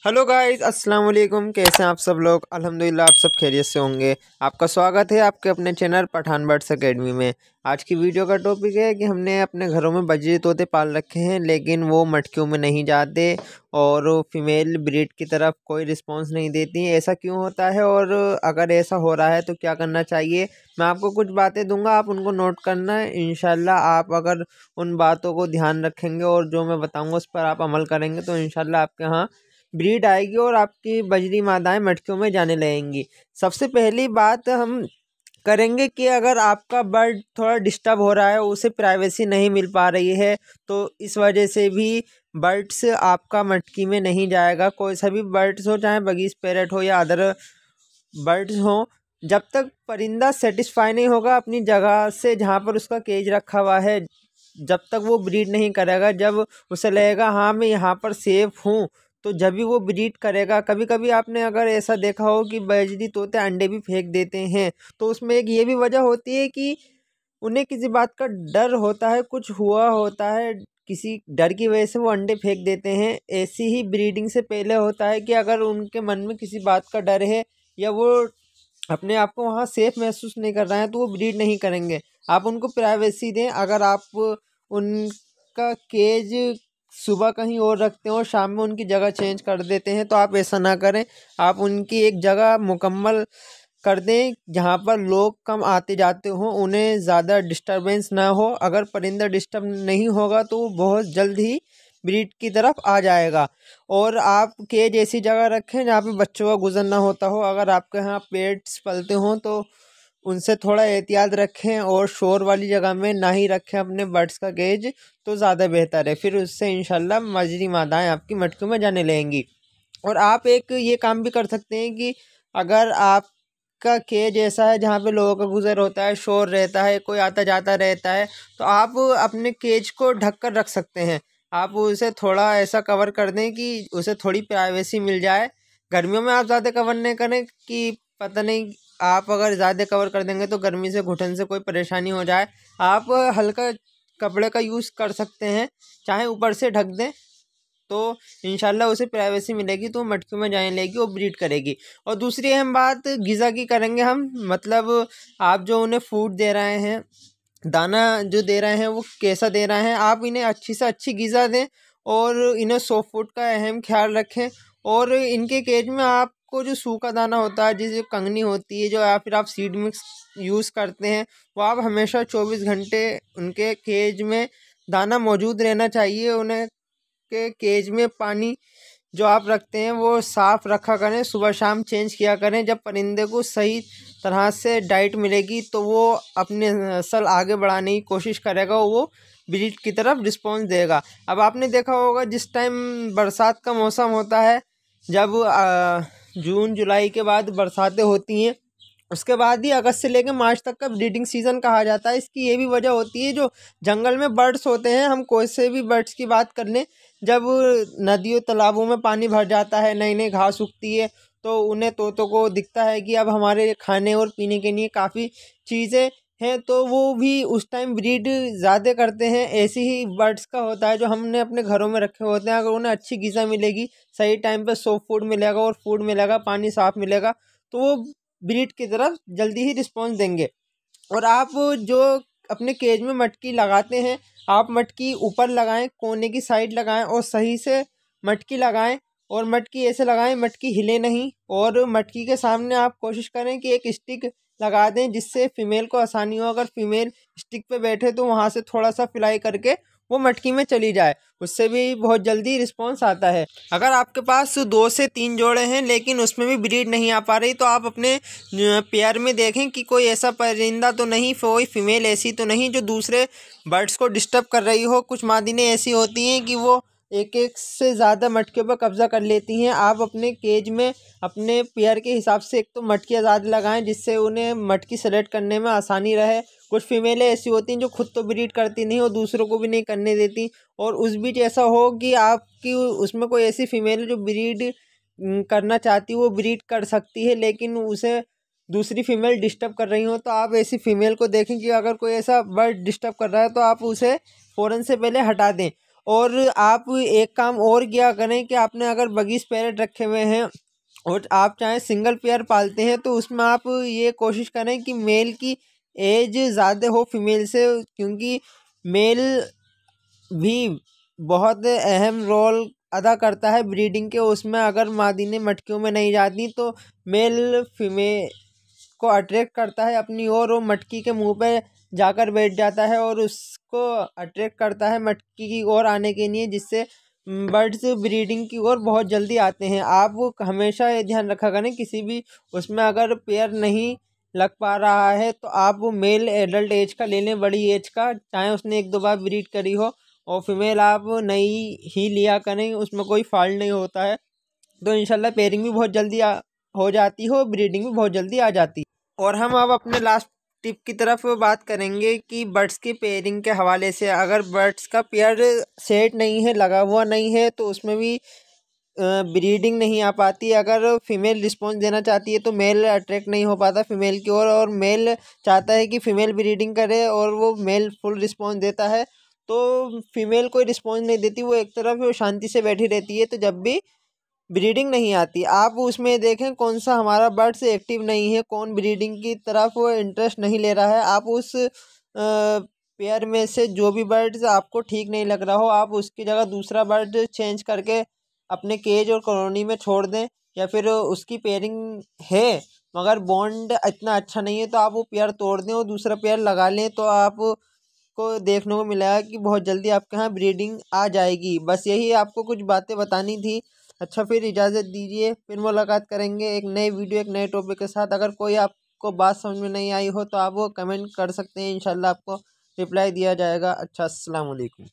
Hello guys, अस्सलाम वालेकुम। कैसे हैं आप सब लोग? अल्हम्दुलिल्लाह आप सब खैरियत से होंगे। आपका स्वागत है आपके अपने चैनल पठान बर्ड्स एकेडमी में। आज की वीडियो का टॉपिक है कि हमने अपने घरों में बजरी तोते पाल रखे हैं, लेकिन वो मटकियों में नहीं जाते और फीमेल ब्रीड की तरफ कोई रिस्पांस नहीं देती। ऐसा क्यों होता है और अगर ऐसा हो रहा है तो क्या करना चाहिए? मैं आपको कुछ बातें दूंगा, आप उनको नोट करना। इंशाल्लाह आप अगर उन बातों को ध्यान रखेंगे और जो मैं बताऊँगा उस पर आप अमल करेंगे तो इंशाल्लाह आपके यहाँ ब्रीड आएगी और आपकी बजरी मादाएं मटकियों में जाने लगेंगी। सबसे पहली बात हम करेंगे कि अगर आपका बर्ड थोड़ा डिस्टर्ब हो रहा है, उसे प्राइवेसी नहीं मिल पा रही है, तो इस वजह से भी बर्ड्स आपका मटकी में नहीं जाएगा। कोई सा भी बर्ड्स हो, चाहे बगीच पैरट हो या अदर बर्ड्स हो, जब तक परिंदा सेटिस्फाई नहीं होगा अपनी जगह से जहाँ पर उसका केज रखा हुआ है, जब तक वो ब्रीड नहीं करेगा। जब उसे लगेगा हाँ मैं यहाँ पर सेफ हूँ, तो जब भी वो ब्रीड करेगा। कभी कभी आपने अगर ऐसा देखा हो कि बजरी तोते अंडे भी फेंक देते हैं, तो उसमें एक ये भी वजह होती है कि उन्हें किसी बात का डर होता है, कुछ हुआ होता है, किसी डर की वजह से वो अंडे फेंक देते हैं। ऐसी ही ब्रीडिंग से पहले होता है कि अगर उनके मन में किसी बात का डर है या वो अपने आप को वहाँ सेफ महसूस नहीं कर रहे हैं, तो वो ब्रीड नहीं करेंगे। आप उनको प्राइवेसी दें। अगर आप उनका केज सुबह कहीं और रखते हैं और शाम में उनकी जगह चेंज कर देते हैं, तो आप ऐसा ना करें। आप उनकी एक जगह मुकम्मल कर दें जहाँ पर लोग कम आते जाते हों, उन्हें ज़्यादा डिस्टरबेंस ना हो। अगर परिंदा डिस्टर्ब नहीं होगा तो वो बहुत जल्द ही ब्रीड की तरफ आ जाएगा। और आप केज ऐसी जगह रखें जहाँ पे बच्चों का गुजरना होता हो। अगर आपके यहाँ पेट्स पलते हों तो उनसे थोड़ा एहतियात रखें और शोर वाली जगह में ना ही रखें अपने बर्ड्स का केज, तो ज़्यादा बेहतर है। फिर उससे इंशाल्लाह बजरी मादाएँ आपकी मटकियों में जाने लगेंगी। और आप एक ये काम भी कर सकते हैं कि अगर आपका केज ऐसा है जहाँ पे लोगों का गुजर होता है, शोर रहता है, कोई आता जाता रहता है, तो आप अपने केज को ढक कर रख सकते हैं। आप उसे थोड़ा ऐसा कवर कर दें कि उसे थोड़ी प्राइवेसी मिल जाए। गर्मियों में आप ज़्यादा कवर नहीं करें कि पता नहीं, आप अगर ज़्यादा कवर कर देंगे तो गर्मी से घुटन से कोई परेशानी हो जाए। आप हल्का कपड़े का यूज़ कर सकते हैं, चाहे ऊपर से ढक दें, तो इंशाल्लाह उसे प्राइवेसी मिलेगी, तो मटकियों में जाने लेगी और ब्रीड करेगी। और दूसरी अहम बात ग़िज़ा की करेंगे हम, मतलब आप जो उन्हें फूड दे रहे हैं, दाना जो दे रहे हैं, वो कैसा दे रहे हैं। आप इन्हें अच्छी से अच्छी ग़िज़ा दें और इन्हें सॉफ्ट फूड का अहम ख्याल रखें। और इनके केज में आपको जो सूखा दाना होता है, जिस जो कंगनी होती है, जो या फिर आप सीड मिक्स यूज़ करते हैं, वो आप हमेशा 24 घंटे उनके केज में दाना मौजूद रहना चाहिए। उन्हें के केज में पानी जो आप रखते हैं वो साफ़ रखा करें, सुबह शाम चेंज किया करें। जब परिंदे को सही तरह से डाइट मिलेगी तो वो अपने नस्ल आगे बढ़ाने की कोशिश करेगा, वो ब्रीड की तरफ रिस्पॉन्स देगा। अब आपने देखा होगा जिस टाइम बरसात का मौसम होता है, जब जून जुलाई के बाद बरसातें होती हैं, उसके बाद ही अगस्त से लेकर मार्च तक का ब्रीडिंग सीज़न कहा जाता है। इसकी ये भी वजह होती है, जो जंगल में बर्ड्स होते हैं, हम कोई से भी बर्ड्स की बात कर लें, जब नदियों तालाबों में पानी भर जाता है, नई नई घास उगती है, तो उन्हें तोतों को दिखता है कि अब हमारे खाने और पीने के लिए काफ़ी चीज़ें हैं, तो वो भी उस टाइम ब्रीड ज़्यादा करते हैं। ऐसे ही बर्ड्स का होता है जो हमने अपने घरों में रखे होते हैं। अगर उन्हें अच्छी ग़िज़ा मिलेगी, सही टाइम पर सॉफ्ट फूड मिलेगा और फूड मिलेगा, पानी साफ़ मिलेगा, तो वो ब्रीड की तरफ जल्दी ही रिस्पॉन्स देंगे। और आप जो अपने केज में मटकी लगाते हैं, आप मटकी ऊपर लगाएं, कोने की साइड लगाएं और सही से मटकी लगाएं। और मटकी ऐसे लगाएं मटकी हिले नहीं। और मटकी के सामने आप कोशिश करें कि एक स्टिक लगा दें, जिससे फीमेल को आसानी हो। अगर फीमेल स्टिक पे बैठे तो वहाँ से थोड़ा सा फ्लाई करके वो मटकी में चली जाए, उससे भी बहुत जल्दी रिस्पॉन्स आता है। अगर आपके पास 2 से 3 जोड़े हैं लेकिन उसमें भी ब्रीड नहीं आ पा रही, तो आप अपने पेयर में देखें कि कोई ऐसा परिंदा तो नहीं, कोई फीमेल ऐसी तो नहीं जो दूसरे बर्ड्स को डिस्टर्ब कर रही हो। कुछ मादिनें ऐसी होती हैं कि वो एक एक से ज़्यादा मटकियों पर कब्जा कर लेती हैं। आप अपने केज में अपने पेयर के हिसाब से एक तो मटकी ज़्यादा लगाएं, जिससे उन्हें मटकी सेलेक्ट करने में आसानी रहे। कुछ फीमेलें ऐसी होती हैं जो खुद तो ब्रीड करती नहीं और दूसरों को भी नहीं करने देती। और उस बीच ऐसा हो कि आपकी उसमें कोई ऐसी फीमेल जो ब्रीड करना चाहती है, वो ब्रीड कर सकती है, लेकिन उसे दूसरी फीमेल डिस्टर्ब कर रही हो, तो आप ऐसी फीमेल को देखें कि अगर कोई ऐसा बर्ड डिस्टर्ब कर रहा है तो आप उसे फ़ौरन से पहले हटा दें। और आप एक काम और किया करें कि आपने अगर बगीच पैरेट रखे हुए हैं और आप चाहे सिंगल पेयर पालते हैं तो उसमें आप ये कोशिश करें कि मेल की एज ज़्यादा हो फीमेल से, क्योंकि मेल भी बहुत अहम रोल अदा करता है ब्रीडिंग के। उसमें अगर मादी मटकियों में नहीं जाती तो मेल फीमेल को अट्रैक्ट करता है अपनी ओर, वो मटकी के मुंह पे जाकर बैठ जाता है और उसको अट्रैक्ट करता है मटकी की ओर आने के लिए, जिससे बर्ड्स ब्रीडिंग की ओर बहुत जल्दी आते हैं। आप हमेशा ये ध्यान रखा करें किसी भी उसमें अगर पेयर नहीं लग पा रहा है तो आप मेल एडल्ट एज का ले लें, बड़ी एज का, चाहे उसने 1-2 बार ब्रीड करी हो, और फीमेल आप नई ही लिया करें, उसमें कोई फॉल्ट नहीं होता है। तो इंशाल्लाह पेयरिंग भी बहुत जल्दी हो जाती हो, ब्रीडिंग भी बहुत जल्दी आ जाती। और हम अब अपने लास्ट टिप की तरफ बात करेंगे कि बर्ड्स की पेयरिंग के हवाले से। अगर बर्ड्स का पेयर सेट नहीं है, लगा हुआ नहीं है, तो उसमें भी ब्रीडिंग नहीं आ पाती। अगर फीमेल रिस्पॉन्स देना चाहती है तो मेल अट्रैक्ट नहीं हो पाता फीमेल की ओर, और मेल चाहता है कि फ़ीमेल ब्रीडिंग करे और वो मेल फुल रिस्पॉन्स देता है, तो फीमेल कोई रिस्पॉन्स नहीं देती, वो एक तरफ शांति से बैठी रहती है, तो जब भी ब्रीडिंग नहीं आती। आप उसमें देखें कौन सा हमारा बर्ड्स एक्टिव नहीं है, कौन ब्रीडिंग की तरफ वो इंटरेस्ट नहीं ले रहा है। आप उस पेयर में से जो भी बर्ड्स आपको ठीक नहीं लग रहा हो, आप उसकी जगह दूसरा बर्ड चेंज करके अपने केज और कॉलोनी में छोड़ दें। या फिर उसकी पेयरिंग है मगर बॉन्ड इतना अच्छा नहीं है तो आप वो पेयर तोड़ दें और दूसरा पेयर लगा लें, तो आप को देखने को मिला कि बहुत जल्दी आपके यहाँ ब्रीडिंग आ जाएगी। बस यही आपको कुछ बातें बतानी थी। अच्छा, फिर इजाज़त दीजिए, फिर मुलाकात करेंगे एक नए वीडियो एक नए टॉपिक के साथ। अगर कोई आपको बात समझ में नहीं आई हो तो आप वो कमेंट कर सकते हैं, इंशाल्लाह आपको रिप्लाई दिया जाएगा। अच्छा, अस्सलाम वालेकुम।